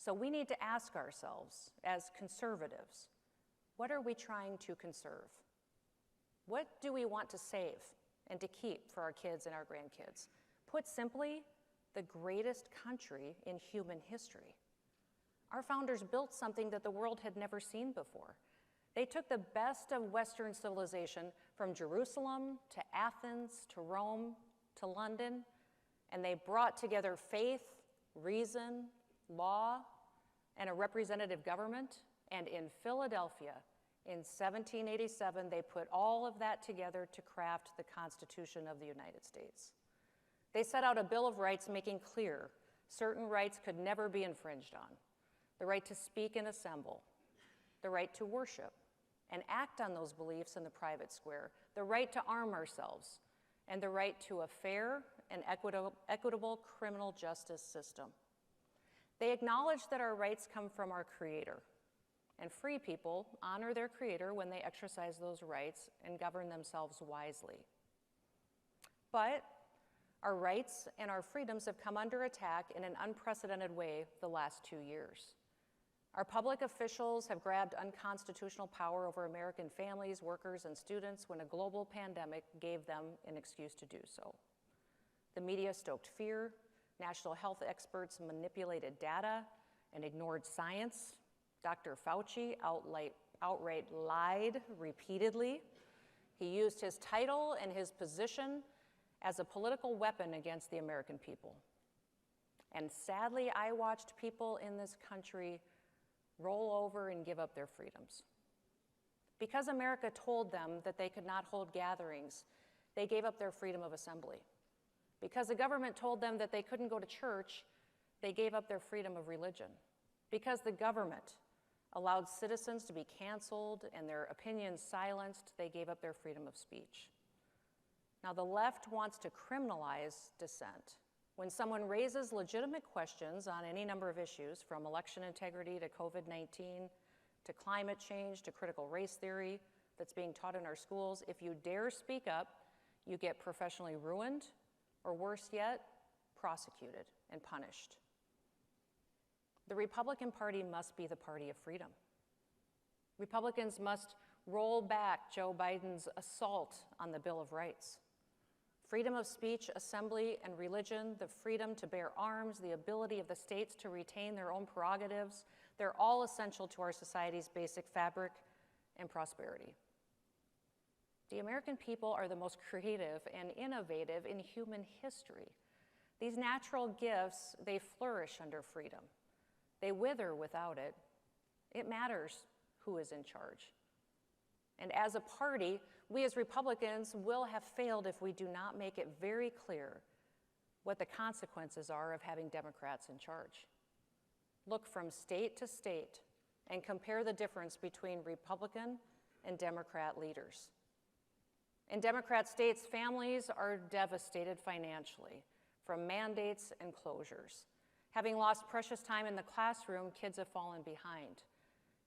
So we need to ask ourselves, as conservatives, what are we trying to conserve? What do we want to save and to keep for our kids and our grandkids? Put simply, the greatest country in human history. Our founders built something that the world had never seen before. They took the best of Western civilization from Jerusalem to Athens to Rome to London, and they brought together faith, reason, law, and a representative government. And in Philadelphia, in 1787, they put all of that together to craft the Constitution of the United States. They set out a Bill of Rights making clear certain rights could never be infringed on: the right to speak and assemble, the right to worship and act on those beliefs in the private square, the right to arm ourselves, and the right to a fair and equitable criminal justice system. They acknowledge that our rights come from our Creator, and free people honor their Creator when they exercise those rights and govern themselves wisely. But our rights and our freedoms have come under attack in an unprecedented way the last 2 years. Our public officials have grabbed unconstitutional power over American families, workers, and students when a global pandemic gave them an excuse to do so. The media stoked fear, national health experts manipulated data and ignored science. Dr. Fauci outright lied repeatedly. He used his title and his position as a political weapon against the American people. And sadly, I watched people in this country roll over and give up their freedoms. Because America told them that they could not hold gatherings, they gave up their freedom of assembly. Because the government told them that they couldn't go to church, they gave up their freedom of religion. Because the government allowed citizens to be canceled and their opinions silenced, they gave up their freedom of speech. Now, the left wants to criminalize dissent. When someone raises legitimate questions on any number of issues, from election integrity to COVID-19, to climate change, to critical race theory that's being taught in our schools, if you dare speak up, you get professionally ruined, or worse yet, prosecuted and punished. The Republican Party must be the party of freedom. Republicans must roll back Joe Biden's assault on the Bill of Rights. Freedom of speech, assembly, and religion, the freedom to bear arms, the ability of the states to retain their own prerogatives, they're all essential to our society's basic fabric and prosperity. The American people are the most creative and innovative in human history. These natural gifts, they flourish under freedom. They wither without it. It matters who is in charge. And as a party, we as Republicans will have failed if we do not make it very clear what the consequences are of having Democrats in charge. Look from state to state and compare the difference between Republican and Democrat leaders. In Democrat states, families are devastated financially from mandates and closures. Having lost precious time in the classroom, kids have fallen behind.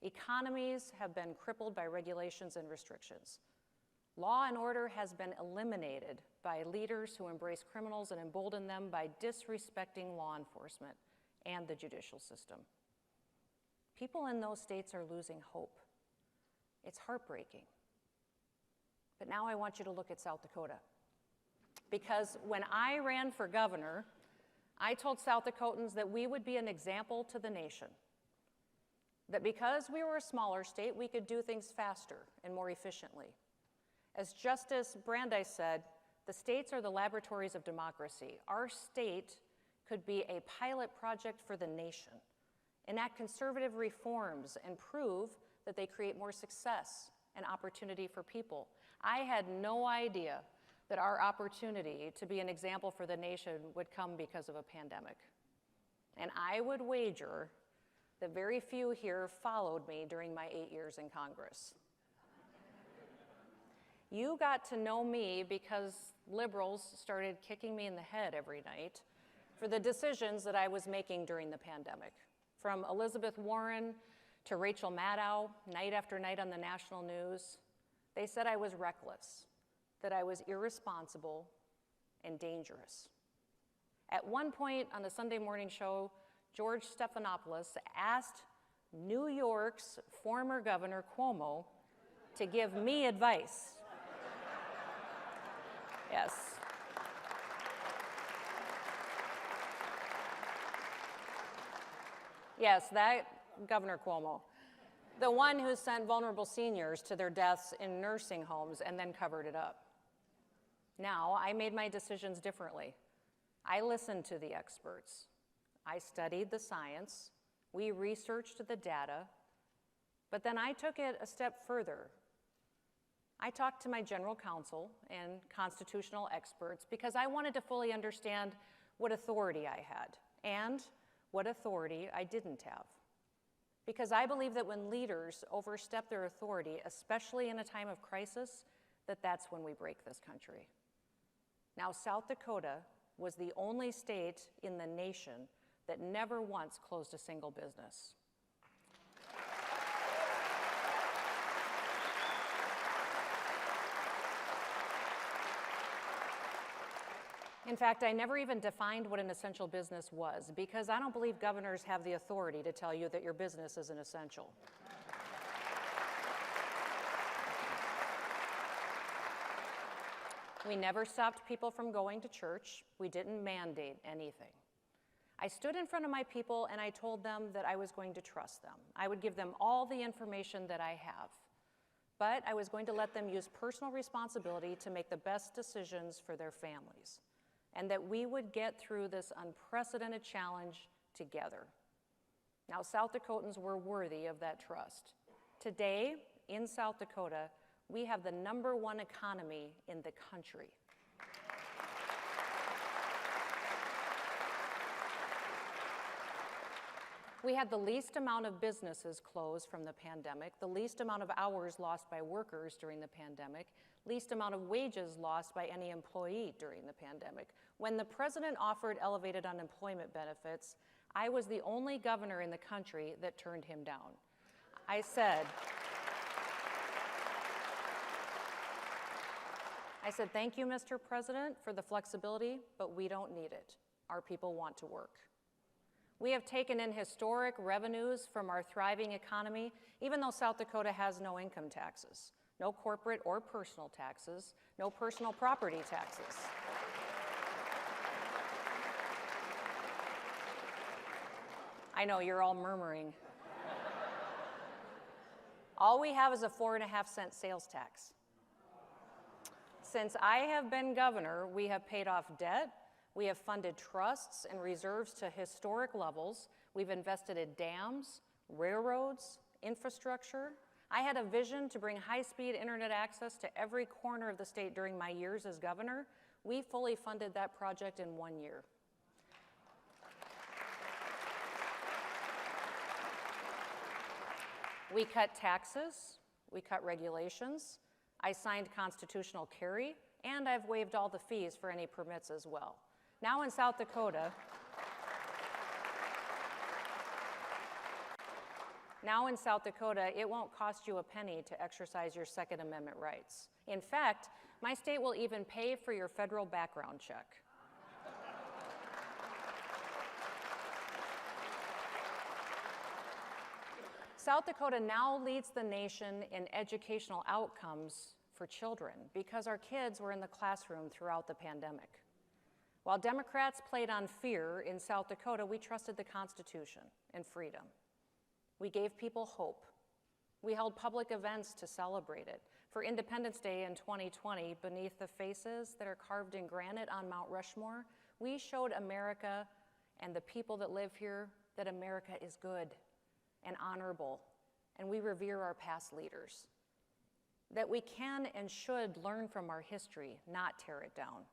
Economies have been crippled by regulations and restrictions. Law and order has been eliminated by leaders who embrace criminals and embolden them by disrespecting law enforcement and the judicial system. People in those states are losing hope. It's heartbreaking. But now I want you to look at South Dakota. Because when I ran for governor, I told South Dakotans that we would be an example to the nation. That because we were a smaller state, we could do things faster and more efficiently. As Justice Brandeis said, the states are the laboratories of democracy. Our state could be a pilot project for the nation, enact conservative reforms, and prove that they create more success and opportunity for people. I had no idea that our opportunity to be an example for the nation would come because of a pandemic. And I would wager that very few here followed me during my 8 years in Congress. You got to know me because liberals started kicking me in the head every night for the decisions that I was making during the pandemic. From Elizabeth Warren to Rachel Maddow, night after night on the national news, they said I was reckless, that I was irresponsible and dangerous. At one point on the Sunday morning show, George Stephanopoulos asked New York's former governor, Cuomo, to give me advice. Yes. Yes, that Governor Cuomo. The one who sent vulnerable seniors to their deaths in nursing homes and then covered it up. Now, I made my decisions differently. I listened to the experts. I studied the science. We researched the data. But then I took it a step further. I talked to my general counsel and constitutional experts because I wanted to fully understand what authority I had and what authority I didn't have. Because I believe that when leaders overstep their authority, especially in a time of crisis, that's when we break this country. Now, South Dakota was the only state in the nation that never once closed a single business. In fact, I never even defined what an essential business was because I don't believe governors have the authority to tell you that your business isn't essential. We never stopped people from going to church. We didn't mandate anything. I stood in front of my people and I told them that I was going to trust them. I would give them all the information that I have, but I was going to let them use personal responsibility to make the best decisions for their families, and that we would get through this unprecedented challenge together. Now, South Dakotans were worthy of that trust. Today, in South Dakota, we have the #1 economy in the country. We had the least amount of businesses closed from the pandemic, the least amount of hours lost by workers during the pandemic, least amount of wages lost by any employee during the pandemic. When the president offered elevated unemployment benefits, I was the only governor in the country that turned him down. I said, thank you, Mr. President, for the flexibility, but we don't need it. Our people want to work. We have taken in historic revenues from our thriving economy, even though South Dakota has no income taxes, no corporate or personal taxes, no personal property taxes. I know, you're all murmuring. All we have is a 4.5-cent sales tax. Since I have been governor, we have paid off debt, we have funded trusts and reserves to historic levels, we've invested in dams, railroads, infrastructure. I had a vision to bring high-speed internet access to every corner of the state during my years as governor. We fully funded that project in 1 year. We cut taxes, we cut regulations, I signed constitutional carry, and I've waived all the fees for any permits as well. Now in South Dakota, it won't cost you a penny to exercise your Second Amendment rights. In fact, my state will even pay for your federal background check. South Dakota now leads the nation in educational outcomes for children because our kids were in the classroom throughout the pandemic. While Democrats played on fear, in South Dakota, we trusted the Constitution and freedom. We gave people hope. We held public events to celebrate it. For Independence Day in 2020, beneath the faces that are carved in granite on Mount Rushmore, we showed America and the people that live here that America is good and honorable, and we revere our past leaders. That we can and should learn from our history, not tear it down.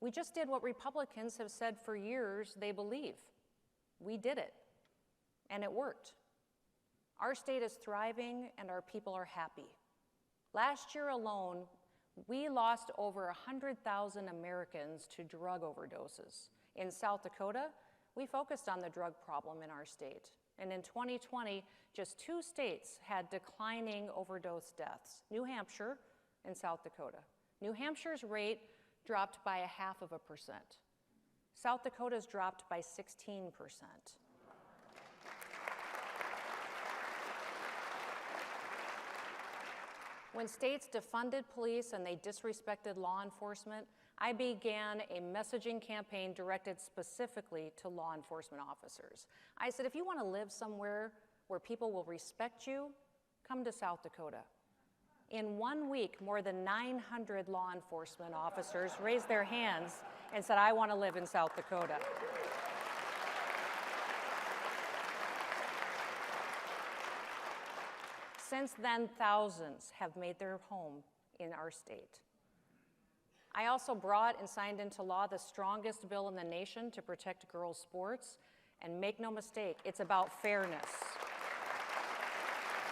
We just did what Republicans have said for years they believe. We did it, and it worked. Our state is thriving, and our people are happy. Last year alone, we lost over 100,000 Americans to drug overdoses. In South Dakota, we focused on the drug problem in our state. And in 2020, just 2 states had declining overdose deaths, New Hampshire and South Dakota. New Hampshire's rate dropped by 0.5%. South Dakota's dropped by 16%. When states defunded police and they disrespected law enforcement, I began a messaging campaign directed specifically to law enforcement officers. I said, if you want to live somewhere where people will respect you, come to South Dakota. In 1 week, more than 900 law enforcement officers raised their hands and said, I want to live in South Dakota. Since then, thousands have made their home in our state. I also brought and signed into law the strongest bill in the nation to protect girls' sports. And make no mistake, it's about fairness.